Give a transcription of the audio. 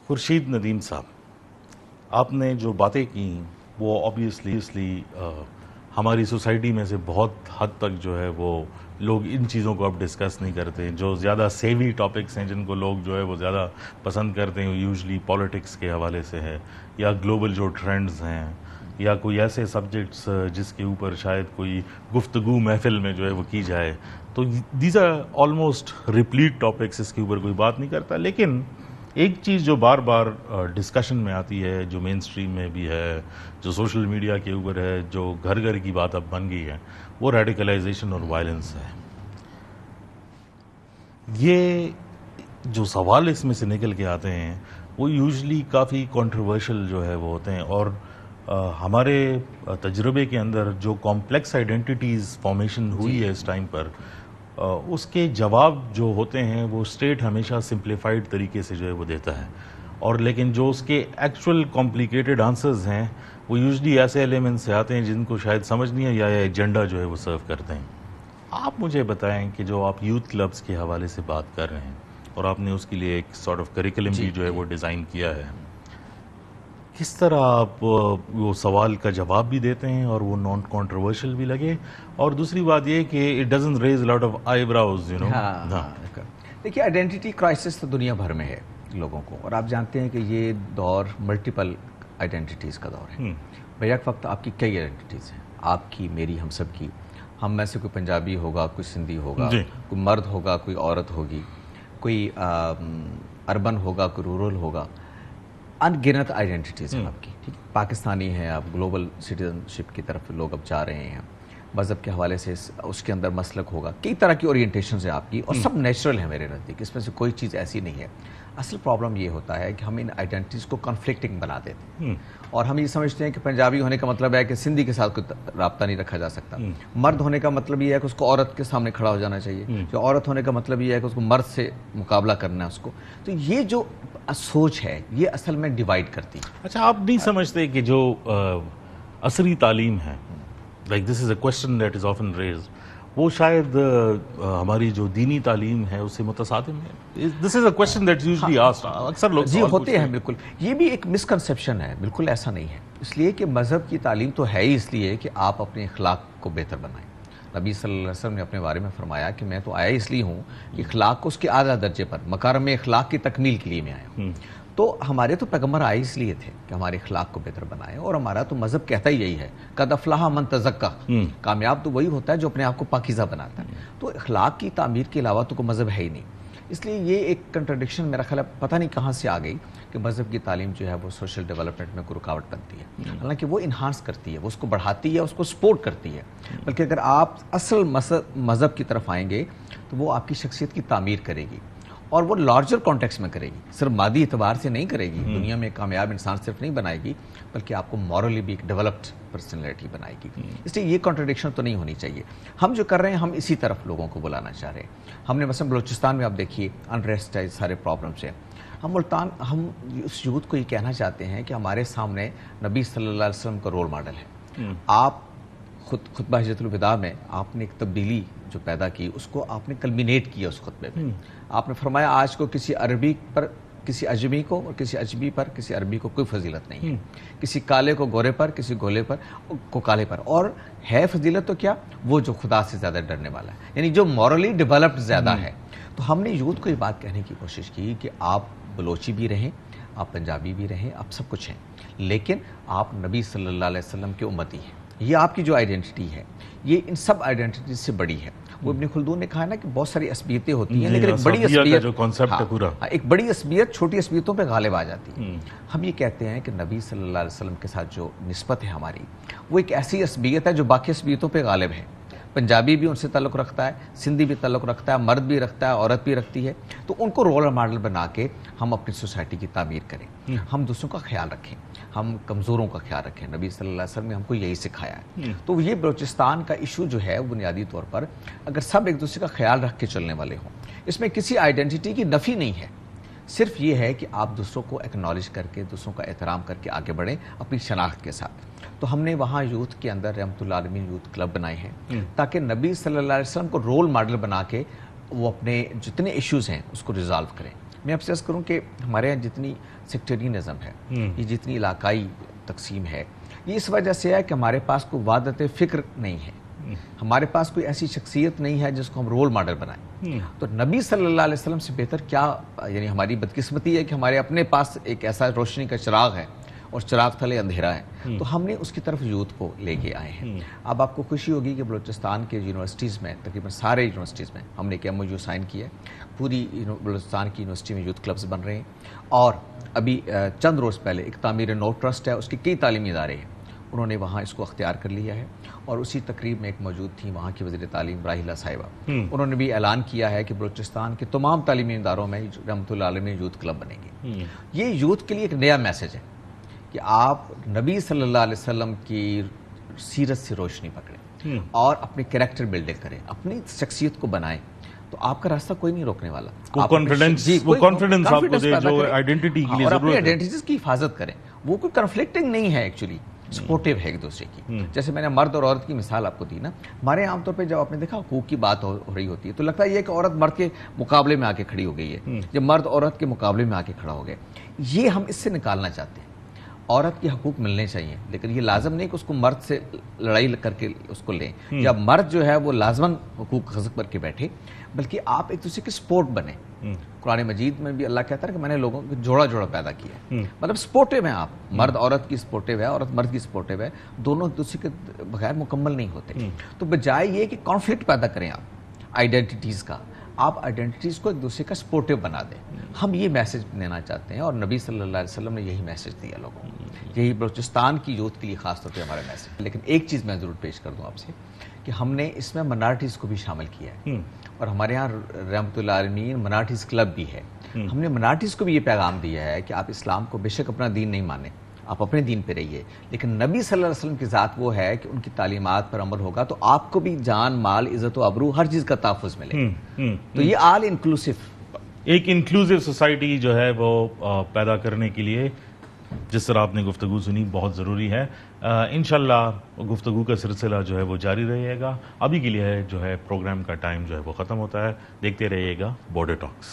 خورشید ندیم صاحب، آپ نے جو باتیں کی وہ آبویسلی ہماری سوسائٹی میں سے بہت حد تک جو ہے وہ لوگ ان چیزوں کو اب ڈسکس نہیں کرتے. جو زیادہ سیوی ٹاپکس ہیں جن کو لوگ جو ہے وہ زیادہ پسند کرتے ہیں یوزلی پالیٹکس کے حوالے سے ہے، یا گلوبل جو ٹرینڈز ہیں، یا کوئی ایسے سبجیکٹس جس کے اوپر شاید کوئی گفتگو محفل میں جو ہے وہ کی جائے، تو دیز آر آلموسٹ ریپلیٹ ٹاپکس، اس کے اوپر کوئی بات نہیں کرتا. لیکن ایک چیز جو بار بار ڈسکشن میں آتی ہے، جو مین سٹریم میں بھی ہے، جو سوشل میڈیا کے اوپر ہے، جو گھر گھر کی بات اب بن گئی ہے، وہ ریڈیکلائزیشن اور وائلنس ہے. یہ جو سوال اس میں سے نکل کے آتے ہیں وہ یوزلی کافی کنٹروورشل جو ہے وہ ہوتے ہیں، اور ہمارے تجربے کے اندر جو کمپلیکس آئیڈینٹیٹیز فارمیشن ہوئی ہے اس ٹائم پر، اس کے جواب جو ہوتے ہیں وہ اسٹیٹ ہمیشہ سمپلیفائڈ طریقے سے جو ہے وہ دیتا ہے، اور لیکن جو اس کے ایکچوئل کمپلیکیٹڈ آنسرز ہیں وہ یوزلی ایسے ایلیمنٹ سے آتے ہیں جن کو شاید سمجھ نہیں ہے، یا ایجنڈا جو ہے وہ سرو کرتے ہیں. آپ مجھے بتائیں کہ جو آپ یوتھ کلبز کے حوالے سے بات کر رہے ہیں، اور آپ نے اس کے لیے ایک سارٹ آف کریکولم بھی جو ہے وہ ڈیزائن کیا ہے، کس طرح آپ وہ سوال کا جواب بھی دیتے ہیں اور وہ نان کنٹروورشل بھی لگے؟ اور دوسری بات یہ کہ it doesn't raise lot of eyebrows, you know. دیکھیے، آئیڈینٹی کرائسس تو دنیا بھر میں ہے لوگوں کو، اور آپ جانتے ہیں کہ یہ دور ملٹیپل آئیڈینٹیٹیز کا دور ہے. بیک وقت آپ کی کئی آئیڈینٹیٹیز ہیں، آپ کی، میری، ہم سب کی. ہم میں سے کوئی پنجابی ہوگا، کوئی سندھی ہوگا، کوئی مرد ہوگا، کوئی عورت ہوگی، کوئی اربن ہوگا، کوئی رورل ہوگا. ان گنت آئیڈینٹیٹیز ہیں آپ کی. ٹھیک، پاکستانی ہیں آپ، گلوبل سٹیزن شپ کی طرف لوگ اب جا رہے ہیں. مذہب کے حوالے سے اس کے اندر مسلک ہوگا، کئی طرح کی اورینٹیشنز ہیں آپ کی، اور سب نیچرل ہیں میرے نزدیک. اس میں سے کوئی چیز ایسی نہیں ہے. اصل پرابلم یہ ہوتا ہے کہ ہم ان آئیڈینٹیز کو کنفلکٹنگ بنا دیتے ہیں، اور ہم یہ سمجھتے ہیں کہ پنجابی ہونے کا مطلب ہے کہ سندھی کے ساتھ کوئی رابطہ نہیں رکھا جا سکتا. مرد ہونے کا مطلب یہ ہے کہ اس کو عورت کے سامنے کھڑا ہو جانا چاہیے. جو عورت ہونے کا مطلب یہ ہے کہ اس کو مرد سے مقابلہ کرنا ہے اس کو. تو یہ جو سوچ ہے یہ اصل میں ڈیوائیڈ کرتی ہے. اچھا، آپ نہیں سمجھتے کہ جو عصری تعلیم ہے، like this is a question that is often raised, وہ شاید ہماری جو دینی تعلیم ہے اس سے متصادم ہے؟ This is a question that usually asked. اکثر لوگ جی ہوتے ہیں، بالکل. یہ بھی ایک مسکنسیپشن ہے، بالکل ایسا نہیں ہے. اس لیے کہ مذہب کی تعلیم تو ہے ہی اس لیے کہ آپ اپنے اخلاق کو بہتر بنائیں. نبی صلی اللہ علیہ وسلم نے اپنے بارے میں فرمایا کہ میں تو آیا اس لیے ہوں کہ اخلاق کو اس کے اعلیٰ درجے پر، مکارم اخلاق کی تکمیل کے لیے میں آیا ہوں. تو ہمارے تو پیغمبر آئے اس لیے تھے کہ ہمارے اخلاق کو بہتر بنائے، اور ہمارا تو مذہب کہتا ہی یہی ہے، قد افلح من تزکا. کامیاب تو وہی ہوتا ہے جو اپنے آپ کو پاکیزہ بناتا ہے. تو اخلاق کی تعمیر کے علاوہ تو کوئی مذہب ہے ہی نہیں. اس لیے یہ ایک کنٹرڈکشن میرا خیال ہے پتہ نہیں کہاں سے آ گئی کہ مذہب کی تعلیم جو ہے وہ سوشل ڈیولپمنٹ میں کوئی رکاوٹ بنتی ہے. حالانکہ وہ انہانس کرتی ہے، وہ اس کو بڑھاتی ہے، اس کو سپورٹ کرتی ہے. بلکہ اگر آپ اصل مذہب کی طرف آئیں گے تو وہ آپ کی شخصیت کی تعمیر کرے گی، اور وہ لارجر کانٹیکس میں کرے گی. صرف مادی اعتبار سے نہیں کرے گی. دنیا میں کامیاب انسان صرف نہیں بنائے گی، بلکہ آپ کو مورلی بھی ایک ڈیولپڈ پرسنالٹی بنائے گی. اس لیے یہ کنٹرڈکشن تو نہیں ہونی چاہیے. ہم جو کر رہے ہیں، ہم اسی طرف لوگوں کو بلانا چاہ رہے ہیں. ہم نے مثلا بلوچستان میں آپ دیکھیے انریسٹ ہے، سارے پرابلمس ہیں. ہم اس یوتھ کو یہ کہنا چاہتے ہیں کہ ہمارے سامنے نبی صلی اللہ علیہ وسلم کا رول ماڈل ہے. آپ خطبہ حجۃ الوداع میں آپ نے ایک تبدیلی جو پیدا کی، اس کو آپ نے کلمینیٹ کیا اس خطبے میں. آپ نے فرمایا آج کو کسی عربی پر، کسی اجمی کو، اور کسی اجمی پر کسی عربی کو کوئی فضیلت نہیں ہے. کسی کالے کو گورے پر، کسی گولے پر کو کالے پر. اور ہے فضیلت تو کیا؟ وہ جو خدا سے زیادہ ڈرنے والا ہے، یعنی جو مورلی ڈیولپڈ زیادہ ہے. تو ہم نے یوتھ کو یہ بات کہنے کی کوشش کی کہ آپ بلوچی بھی رہیں، آپ پنجابی بھی رہیں، آپ سب کچھ ہیں، لیکن آپ نبی صلی اللہ علیہ وسلم کے امتی ہیں. یہ آپ کی جو آئیڈینٹی ہے یہ ان سب آئیڈینٹیز سے بڑی ہے. وہ ابن خلدون نے کہا نا کہ بہت ساری عصبیتیں ہوتی ہیں، لیکن ایک بڑی عصبیت جو کانسیپٹ ہے پورا، ایک بڑی عصبیت چھوٹی عصبیتوں پہ غالب آ جاتی ہے. ہم یہ کہتے ہیں کہ نبی صلی اللہ علیہ وسلم کے ساتھ جو نسبت ہے ہماری، وہ ایک ایسی عصبیت ہے جو باقی عصبیتوں پہ غالب ہے. پنجابی بھی ان سے تعلق رکھتا ہے، سندھی بھی تعلق رکھتا ہے، مرد بھی رکھتا ہے، عورت بھی رکھتی ہے. تو ان کو رول ماڈل بنا کے ہم اپنی سوسائٹی کی تعمیر کریں. ہم دوسروں کا خیال رکھیں، ہم کمزوروں کا خیال رکھیں. نبی صلی اللہ علیہ وسلم نے ہم کو یہی سکھایا ہے. تو یہ بلوچستان کا ایشو جو ہے بنیادی طور پر اگر سب ایک دوسرے کا خیال رکھ کے چلنے والے ہوں، اس میں کسی آئیڈینٹی کی نفی نہیں ہے. صرف یہ ہے کہ آپ دوسروں کو ایکنالج کر کے، دوسروں کا احترام کر کے آگے بڑھیں اپنی شناخت کے ساتھ. تو ہم نے وہاں یوتھ کے اندر رحمۃ اللہ عالمین یوتھ کلب بنائے ہیں تاکہ نبی صلی اللہ علیہ وسلم کو رول ماڈل بنا کے وہ اپنے جتنے ایشوز ہیں اس کو ریزالو کریں. میں آپ سے عرض کروں کہ ہمارے یہاں جتنی سیکٹرینزم ہے، یہ جتنی علاقائی تقسیم ہے، یہ اس وجہ سے ہے کہ ہمارے پاس کوئی وحدت فکر نہیں ہے، ہمارے پاس کوئی ایسی شخصیت نہیں ہے جس کو ہم رول ماڈل بنائیں۔ تو نبی صلی اللہ علیہ وسلم سے بہتر کیا، یعنی ہماری بدقسمتی ہے کہ ہمارے اپنے پاس ایک ایسا روشنی کا چراغ ہے اور چراغ تلے اندھیرا ہے، تو ہم نے اس کی طرف یوتھ کو لے کے آئے ہیں۔ اب آپ کو خوشی ہوگی کہ بلوچستان کے یونیورسٹیز میں، تقریباً سارے یونیورسٹیز میں ہم نے ایک MOU سائن کیا ہے، پوری بلوچستان کی یونیورسٹی میں یوتھ کلبز بن رہے ہیں، اور ابھی چند روز پہلے ایک تعمیر نو ٹرسٹ ہے، اس کے کئی تعلیمی ادارے ہیں، انہوں نے وہاں اس کو اختیار کر لیا ہے، اور اسی تقریب میں ایک موجود تھی وہاں کی وزیر تعلیم راحیلہ صاحبہ، انہوں نے بھی اعلان کیا ہے کہ بلوچستان کے تمام تعلیمی اداروں میں رحمۃ اللہ علیہ میں یوتھ کلب بنے گے۔ یہ یوتھ کے لیے ایک نیا میسج ہے کہ آپ نبی صلی اللہ علیہ وسلم کی سیرت سے روشنی پکڑیں اور اپنے کریکٹر بلڈنگ کریں، اپنی شخصیت کو بنائیں، تو آپ کا راستہ کوئی نہیں روکنے والا۔ وہ کانفیڈنس آپ کو دے جو آئیڈینٹی کے لیے اور اپنی ضرورت ہے، آئیڈینٹیز کی حفاظت کریں، وہ کوئی کنفلکٹنگ نہیں ہے، ایکچولی سپورٹیو ہے ایک دوسرے کی۔ جیسے میں نے مرد اور عورت کی مثال آپ کو دی نا، ہمارے عام طور پہ جب آپ نے دیکھا حقوق کی بات ہو رہی ہوتی ہے تو لگتا ہے یہ کہ عورت مرد کے مقابلے میں آ کے کھڑی ہو گئی ہے، جب مرد عورت کے مقابلے میں آ کے کھڑا ہو گئے، یہ ہم اس سے نکالنا چاہتے ہیں۔ عورت کے حقوق ملنے چاہیے، لیکن یہ لازم نہیں کہ اس کو مرد سے لڑائی کر کے اس کو لیں، یا مرد جو ہے وہ لازماً حقوق غصب کر کے بیٹھے، بلکہ آپ ایک دوسرے کے سپورٹ بنیں۔ قرآن مجید میں بھی اللہ کہتا ہے کہ میں نے لوگوں کو جوڑا جوڑا پیدا کیا ہے، مطلب سپورٹیو ہیں آپ، مرد عورت کی سپورٹیو ہے، عورت مرد کی سپورٹیو ہے، دونوں ایک دوسرے کے بغیر مکمل نہیں ہوتے۔ تو بجائے یہ کہ کانفلکٹ پیدا کریں آپ آئیڈینٹیٹیز کا، آپ آئیڈینٹیٹیز کو ایک دوسرے کا سپورٹیو بنا دیں۔ ہم یہ میسج دینا چاہتے ہیں، اور نبی صلی اللہ علیہ وسلم نے یہی میسج دیا لوگوں کو، یہی بلوچستان کی یوتھ کے لیے خاص طور پہ ہمارا میسج۔ لیکن ایک چیز میں ضرور پیش کر دوں آپ سے کہ ہم نے اس میں منارٹیز کو بھی شامل کیا ہے، اور ہمارے یہاں رحمۃ اللہ علیہ منارٹیز کلب بھی ہے۔ ہم نے منارٹیز کو بھی یہ پیغام دیا ہے کہ آپ اسلام کو بے شک اپنا دین نہیں مانیں، آپ اپنے دین پہ رہیے، لیکن نبی صلی اللہ علیہ وسلم کی ذات وہ ہے کہ ان کی تعلیمات پر عمل ہوگا تو آپ کو بھی جان، مال، عزت و آبرو ہر چیز کا تحفظ ملے۔ تو یہ آل انکلوسیو، ایک انکلوسیو سوسائٹی جو ہے وہ پیدا کرنے کے لیے جس طرح آپ نے گفتگو سنی بہت ضروری ہے۔ انشاءاللہ گفتگو کا سلسلہ جو ہے وہ جاری رہے گا۔ ابھی کے لیے جو ہے پروگرام کا ٹائم جو ہے وہ ختم ہوتا ہے۔ دیکھتے رہیے گا بارڈر ٹاکس۔